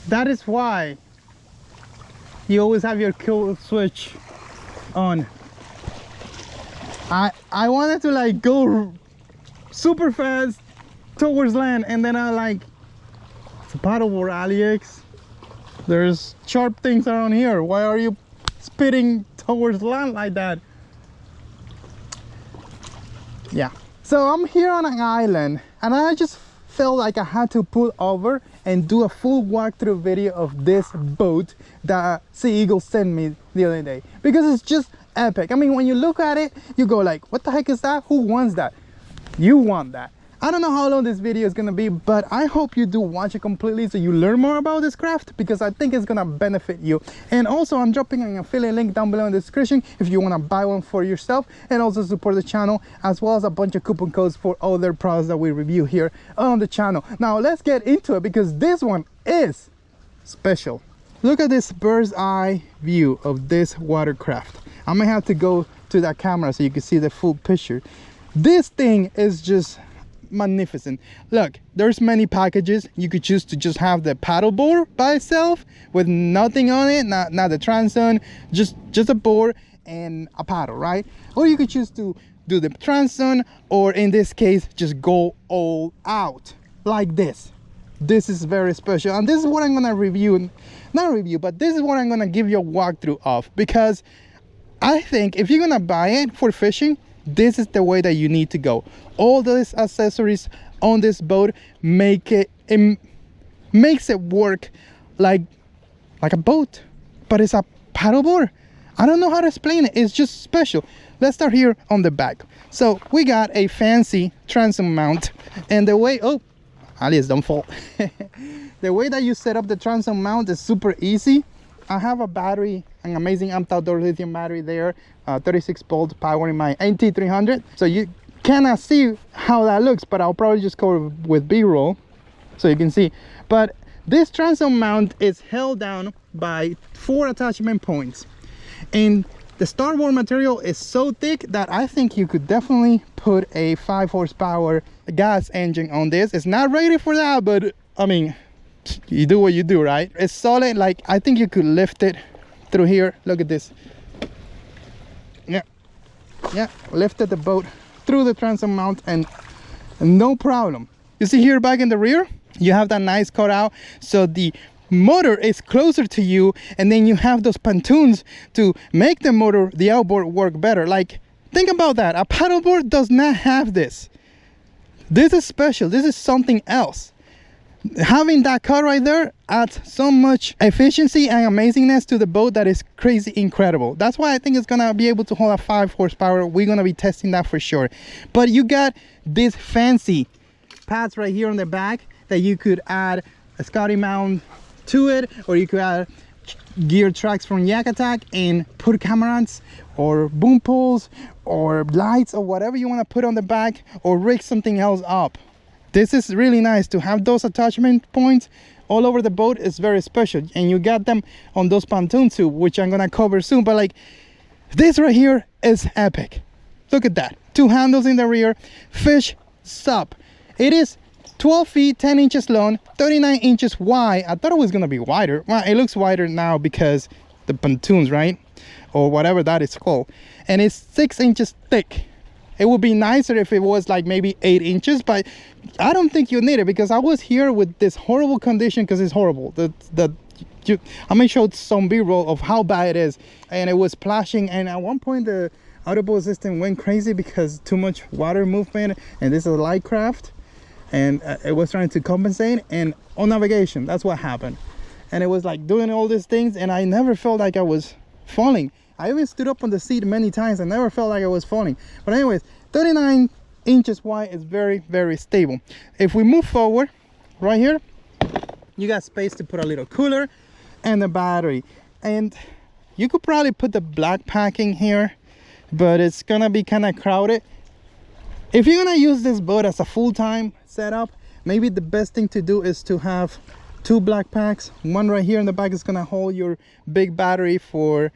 That is why you always have your kill switch on. I wanted to like go super fast towards land, and then I like, it's a paddleboard, Aliex. There's sharp things around here. Why are you speeding towards land like that? Yeah, so I'm here on an island, and I just felt like I had to pull over and do a full walkthrough video of this boat that Sea Eagle sent me the other day, because it's just epic. I mean, when you look at it, you go like, what the heck is that? Who wants that? You want that. I don't know how long this video is gonna be, but I hope you do watch it completely so you learn more about this craft, because I think it's gonna benefit you. And also, I'm dropping an affiliate link down below in the description if you want to buy one for yourself and also support the channel, as well as a bunch of coupon codes for other products that we review here on the channel. Now let's get into it, because this one is special. Look at this bird's eye view of this watercraft. I'm gonna have to go to that camera so you can see the full picture. This thing is just magnificent. Look, there's many packages. You could choose to just have the paddleboard by itself with nothing on it, not the transom, just a board and a paddle, right? Or you could choose to do the transom, or in this case just go all out like this. This is very special, and this is what I'm gonna review, not review, but this is what I'm gonna give you a walkthrough of, because I think if you're gonna buy it for fishing, this is the way that you need to go. All these accessories on this boat makes it work like a boat, but it's a paddleboard. I don't know how to explain it. It's just special. Let's start here on the back. So we got a fancy transom mount, and the way, oh, Aliex, don't fall. The way that you set up the transom mount is super easy. I have a battery, an amazing amped outdoor lithium battery there, 36 volt powering my NT300. So you cannot see how that looks, but I'll probably just cover with B-roll so you can see. But this transom mount is held down by 4 attachment points, and the starboard material is so thick that I think you could definitely put a 5 horsepower gas engine on this. It's not rated for that, but I mean, you do what you do, right? It's solid. Like, I think you could lift it through here. Look at this. Yeah, lifted the boat through the transom mount and no problem. You see here back in the rear, you have that nice cutout, so the motor is closer to you, and then you have those pontoons to make the motor, the outboard, work better. Like, think about that. A paddleboard does not have this. This is special. This is something else. Having that cut right there adds so much efficiency and amazingness to the boat that is crazy incredible. That's why I think it's gonna be able to hold a 5 horsepower. We're gonna be testing that for sure. But you got this fancy pads right here on the back that you could add a Scotty mount to it, or you could add gear tracks from YakGadget and put cameras or boom poles or lights or whatever you want to put on the back, or rig something else up. This is really nice to have those attachment points all over the boat. Is very special, and you got them on those pontoons too, which I'm gonna cover soon. But like, this right here is epic. Look at that. 2 handles in the rear. FishSUP. It is 12 feet 10 inches long, 39 inches wide. I thought it was gonna be wider. Well, it looks wider now because the pontoons, right, or whatever that is called. And it's 6 inches thick. It would be nicer if it was like maybe 8 inches, but I don't think you need it, because I was here with this horrible condition, because it's horrible. I'm gonna show some B-roll of how bad it is, and it was splashing, and at one point the autoboat system went crazy because too much water movement, and this is a light craft, and it was trying to compensate, and on navigation that's what happened, and it was like doing all these things, and I never felt like I was falling. I even stood up on the seat many times and never felt like I was falling. But anyways, 39 inches wide is very, very stable. If we move forward, right here, you got space to put a little cooler and a battery. And you could probably put the black packing here, but it's gonna be kind of crowded. If you're gonna use this boat as a full-time setup, maybe the best thing to do is to have 2 black packs. One right here in the back is gonna hold your big battery for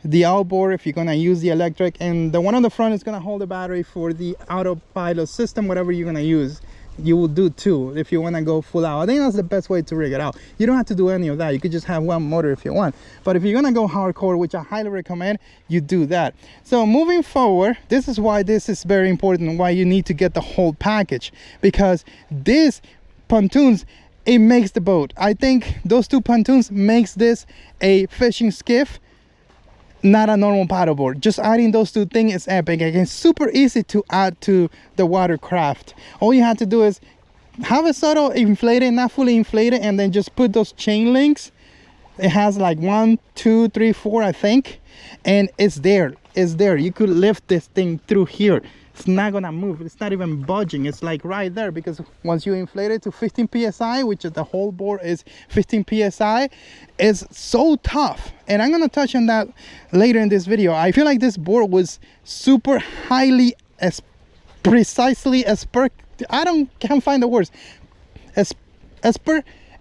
the outboard if you're gonna use the electric, and the one on the front is gonna hold the battery for the autopilot system, whatever you're gonna use. you will do too if you want to go full out. I think that's the best way to rig it out. You don't have to do any of that. You could just have one motor if you want, but if you're gonna go hardcore, which I highly recommend, you do that. So moving forward, this is why this is very important, why you need to get the whole package, because this pontoons, it makes the boat. I think those two pontoons makes this a fishing skiff, not a normal paddleboard. Just adding those two things is epic. Again, super easy to add to the watercraft. All you have to do is have it sort of inflated, not fully inflated, and then just put those chain links. It has like 1, 2, 3, 4, I think, and it's there. It's there. You could lift this thing through here. It's not gonna move. It's not even budging. It's like right there, because once you inflate it to 15 psi, which the whole board is 15 psi, it's so tough. And I'm gonna touch on that later in this video. I feel like this board was super highly can't find the words,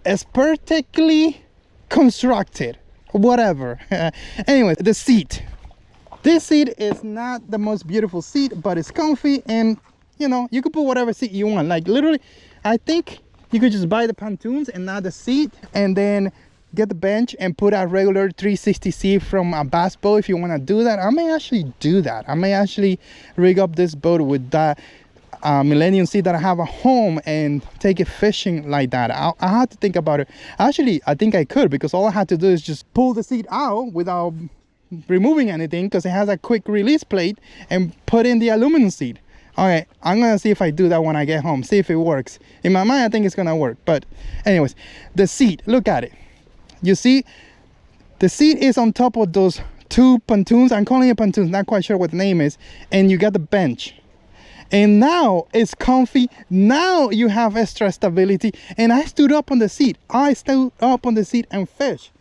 expertically constructed, whatever. Anyway, the seat. This seat is not the most beautiful seat, but it's comfy, and you know, you could put whatever seat you want. Like literally, I think you could just buy the pontoons and not the seat, and then get the bench and put a regular 360 seat from a bass boat if you want to do that. I may actually do that. I may actually rig up this boat with that Millennium seat that I have at home and take it fishing like that. I had to think about it. Actually, I think I could, because all I had to do is just pull the seat out without removing anything, because it has a quick release plate, and put in the aluminum seat. Okay, I'm gonna see if I do that when I get home, see if it works. In my mind, I think it's gonna work. But anyways, the seat, look at it. You see, the seat is on top of those two pontoons. I'm calling it pontoons, not quite sure what the name is. And you got the bench, and now it's comfy. Now you have extra stability. And I stood up on the seat. I stood up on the seat and fish.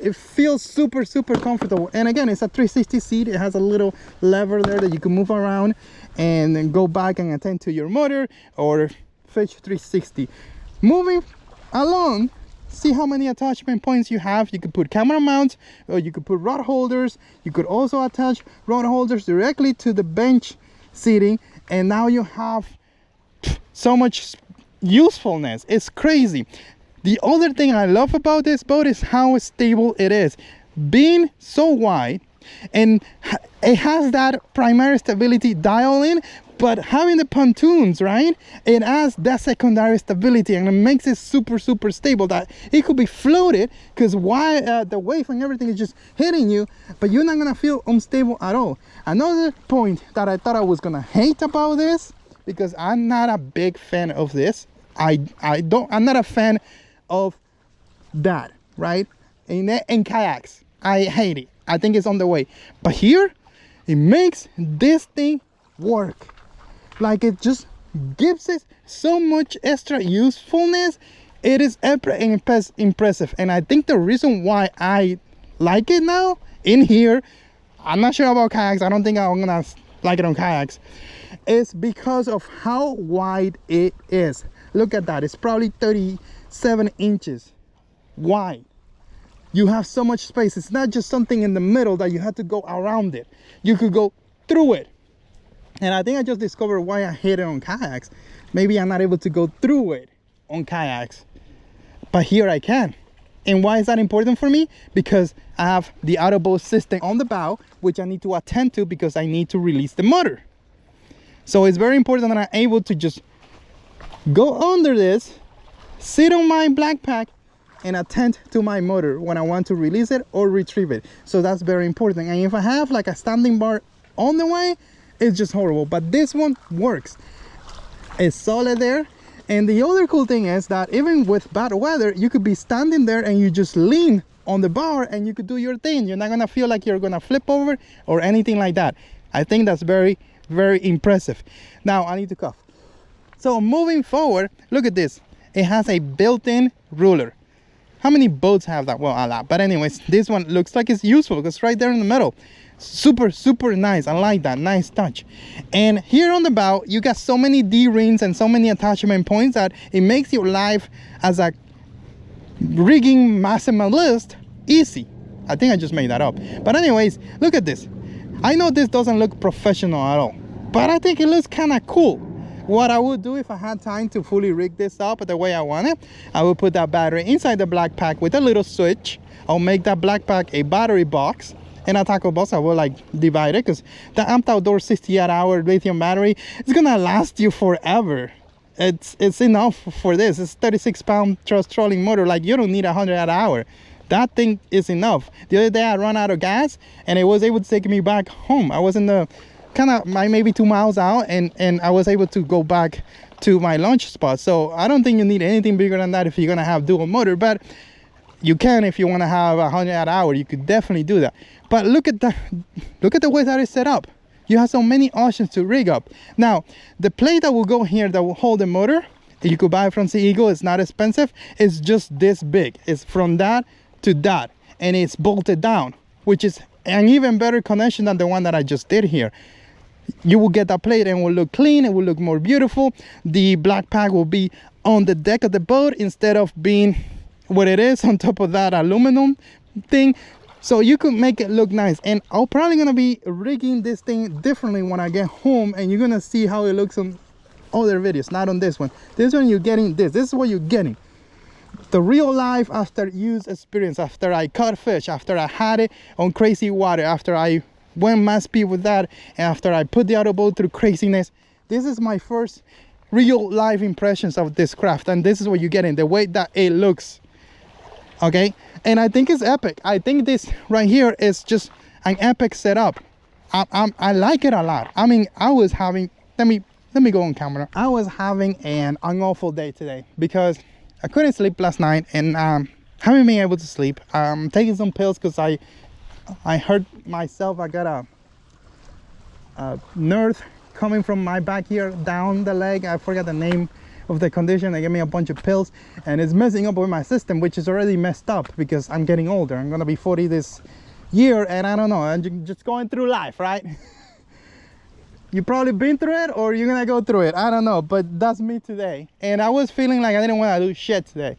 It feels super comfortable. And again, it's a 360 seat. It has a little lever there that you can move around and then go back and attend to your motor or fish 360. Moving along, see how many attachment points you have. You could put camera mounts, or you could put rod holders. You could also attach rod holders directly to the bench seating, and now you have so much usefulness. It's crazy. The other thing I love about this boat is how stable it is. Being so wide, and it has that primary stability dial in, but having the pontoons, right, it has that secondary stability, and it makes it super stable, that it could be floated, because why the wave and everything is just hitting you, but you're not gonna feel unstable at all. Another point that I thought I was gonna hate about this, because I'm not a big fan of this, I'm not a fan of that, right? In kayaks, I hate it. I think it's on the way, but here it makes this thing work. Like, it just gives it so much extra usefulness. It is impressive, and I think the reason why I like it now in here, I'm not sure about kayaks, I don't think I'm gonna like it on kayaks, is because of how wide it is. Look at that. It's probably 37 inches wide. You have so much space. It's not just something in the middle that you have to go around it. You could go through it. And I think I just discovered why I hate it on kayaks. Maybe I'm not able to go through it on kayaks, but here I can. And why is that important for me? Because I have the auto boat system on the bow, which I need to attend to because I need to release the motor. So it's very important that I'm able to just go under this, sit on my backpack, and attend to my motor when I want to release it or retrieve it. So that's very important. And if I have like a standing bar on the way, it's just horrible. But this one works. It's solid there. And the other cool thing is that even with bad weather, you could be standing there and you just lean on the bar and you could do your thing. You're not gonna feel like you're gonna flip over or anything like that. I think that's very impressive. Now I need to cough. So moving forward, look at this. It has a built-in ruler. How many boats have that? Well, a lot. But anyways, this one looks like it's useful because it's right there in the middle. Super nice. I like that. Nice touch. And here on the bow, you got so many D-rings and so many attachment points that it makes your life as a rigging maximalist easy. I think I just made that up. But anyways, look at this. I know this doesn't look professional at all, but I think it looks kind of cool What I would do if I had time to fully rig this up the way I want it, I would put that battery inside the black pack with a little switch. I'll make that black pack a battery box. In a tackle box, I will like divide it, because the Amped Outdoor 68-hour lithium battery is gonna last you forever. It's enough for this. It's 36-pound thrust trolling motor. Like, you don't need 100 hour. That thing is enough. The other day I ran out of gas and it was able to take me back home. I was in the kind of maybe 2 miles out, and I was able to go back to my launch spot. So I don't think you need anything bigger than that if you're gonna have dual motor, but you can if you want to have 100 hour. You could definitely do that. But look at the way that it's set up. You have so many options to rig up. Now, the plate that will go here that will hold the motor, that you could buy from Sea Eagle, it's not expensive. It's just this big. It's from that to that, and it's bolted down, which is an even better connection than the one that I just did here. You will get that plate and it will look clean. It will look more beautiful. The black pack will be on the deck of the boat instead of being what it is on top of that aluminum thing. So you could make it look nice. And I'm probably gonna be rigging this thing differently when I get home, and you're gonna see how it looks on other videos, not on this one. This one you're getting this is what you're getting, the real life after use experience, after I caught fish, after I had it on crazy water, after I went mass speed with that, and after I put the other boat through craziness. This is my first real life impressions of this craft, and this is what you're getting, the way that it looks. Okay, and I think it's epic. I think this right here is just an epic setup. I like it a lot. I mean, I was having, let me go on camera. I was having an awful day today because I couldn't sleep last night, and haven't been able to sleep. I'm taking some pills because I hurt myself. I got a nerve coming from my back here down the leg. I forgot the name of the condition. They gave me a bunch of pills, and it's messing up with my system, which is already messed up because I'm getting older. I'm gonna be 40 this year, and I don't know, I'm just going through life, right? You probably been through it, or you're gonna go through it, I don't know, but that's me today. And I was feeling like I didn't want to do shit today,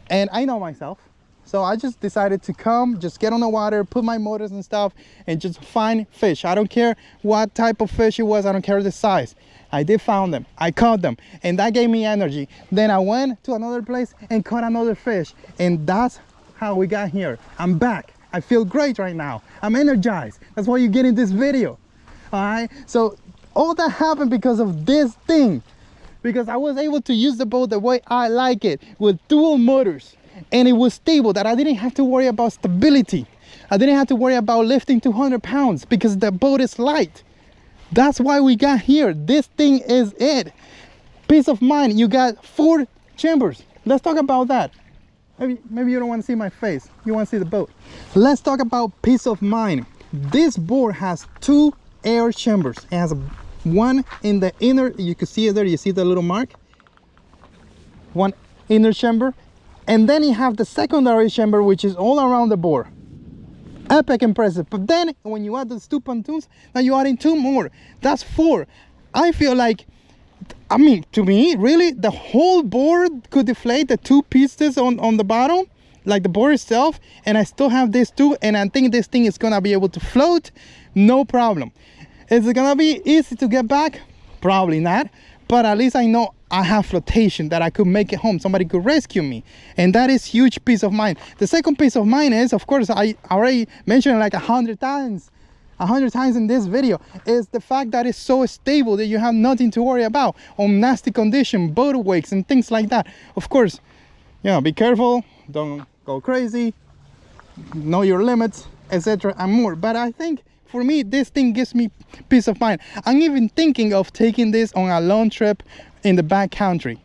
and I know myself, so I just decided to come, just get on the water, put my motors and stuff, and just find fish. I don't care what type of fish it was, I don't care the size. I did found them, I caught them, and that gave me energy. Then I went to another place and caught another fish, and that's how we got here. I'm back. I feel great right now. I'm energized. That's why you get in this video. All right, so all that happened because of this thing, because I was able to use the boat the way I like it, with dual motors, and it was stable, that I didn't have to worry about stability. I didn't have to worry about lifting 200 pounds because the boat is light. That's why we got here. This thing is it. Peace of mind. You got 4 chambers. Let's talk about that. Maybe you don't want to see my face. You want to see the boat. Let's talk about peace of mind. This board has 2 air chambers. It has one in the inner, you can see it there, you see the little mark, one inner chamber, and then you have the secondary chamber, which is all around the board. Epic, impressive. But then when you add those 2 pontoons, now you're adding 2 more. That's 4. I feel like, I mean, to me, really, the whole board could deflate the 2 pieces on the bottom, like the board itself, and I still have this 2, and I think this thing is gonna be able to float, no problem. Is it gonna be easy to get back? Probably not, but at least I know I have flotation, that I could make it home, somebody could rescue me, and that is huge peace of mind. The second peace of mind is, of course, I already mentioned it like 100 times in this video, is the fact that it's so stable that you have nothing to worry about on nasty condition, boat wakes and things like that. Of course, you know, be careful, don't go crazy, know your limits, etc. and more. But I think for me, this thing gives me peace of mind. I'm even thinking of taking this on a long trip in the backcountry,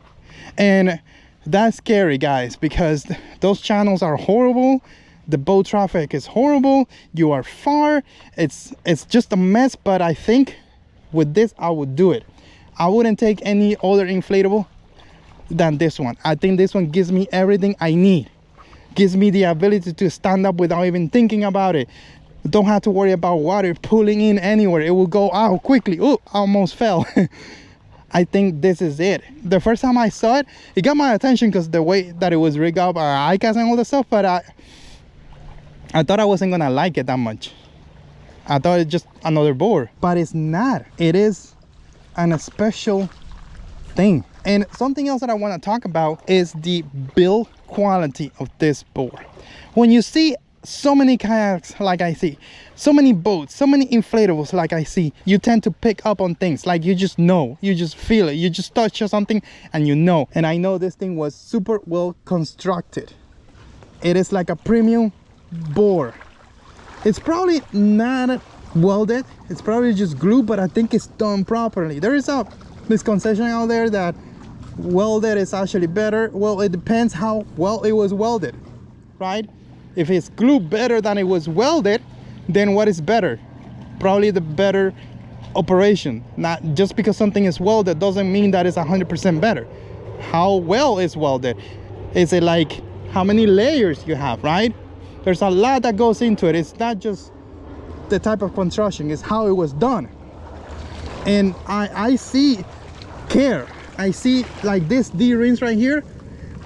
and that's scary, guys, because those channels are horrible. The boat traffic is horrible. You are far. It's just a mess. But I think with this, I would do it. I wouldn't take any other inflatable than this one. I think this one gives me everything I need. Gives me the ability to stand up without even thinking about it. Don't have to worry about water pulling in anywhere. It will go out quickly. Oh, I almost fell. I think this is it. The first time I saw it, it got my attention because the way that it was rigged up, ICAS and all the stuff, but I thought I wasn't gonna like it that much. I thought it's just another board, but it's not. It is an special thing. And something else that I want to talk about is the build quality of this board. When you see so many kayaks like I see, so many boats, so many inflatables like I see, you tend to pick up on things. Like you just know, you just feel it, you just touch something and you know. And I know this thing was super well constructed. It is like a premium board. It's probably not welded, it's probably just glue, but I think it's done properly. There is a misconception out there that welded is actually better. Well, it depends how well it was welded, right? If it's glued better than it was welded, then what is better? Probably the better operation. Not just because something is welded doesn't mean that it's 100% better. How well is welded? Is it like how many layers you have, right? There's a lot that goes into it. It's not just the type of construction, it's how it was done. And I see care. I see like this D-rings right here,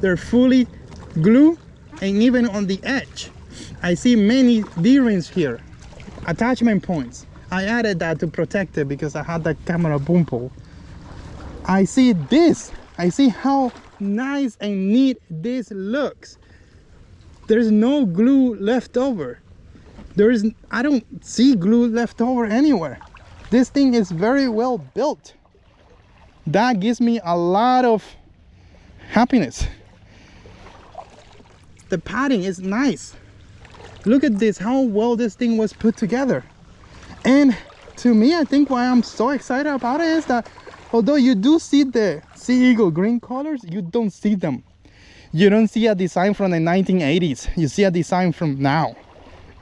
they're fully glued. And even on the edge, I see many D-rings here, attachment points. I added that to protect it because I had that camera boom pole. I see this. I see how nice and neat this looks. There's no glue left over. I don't see glue left over anywhere. This thing is very well built. That gives me a lot of happiness. The padding is nice. Look at this, how well this thing was put together. And to me, I think why I'm so excited about it is that although you do see the Sea Eagle green colors, you don't see them. You don't see a design from the 1980s. You see a design from now.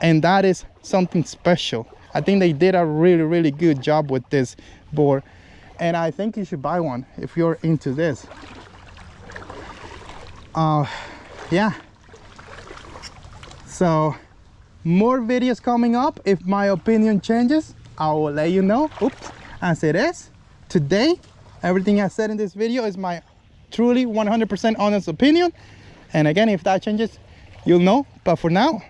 And that is something special. I think they did a really, really good job with this board. And I think you should buy one if you're into this. Yeah. So more videos coming up. If my opinion changes, I will let you know. Oops. As it is today, everything I said in this video is my truly 100% honest opinion. And again, if that changes, you'll know. But for now,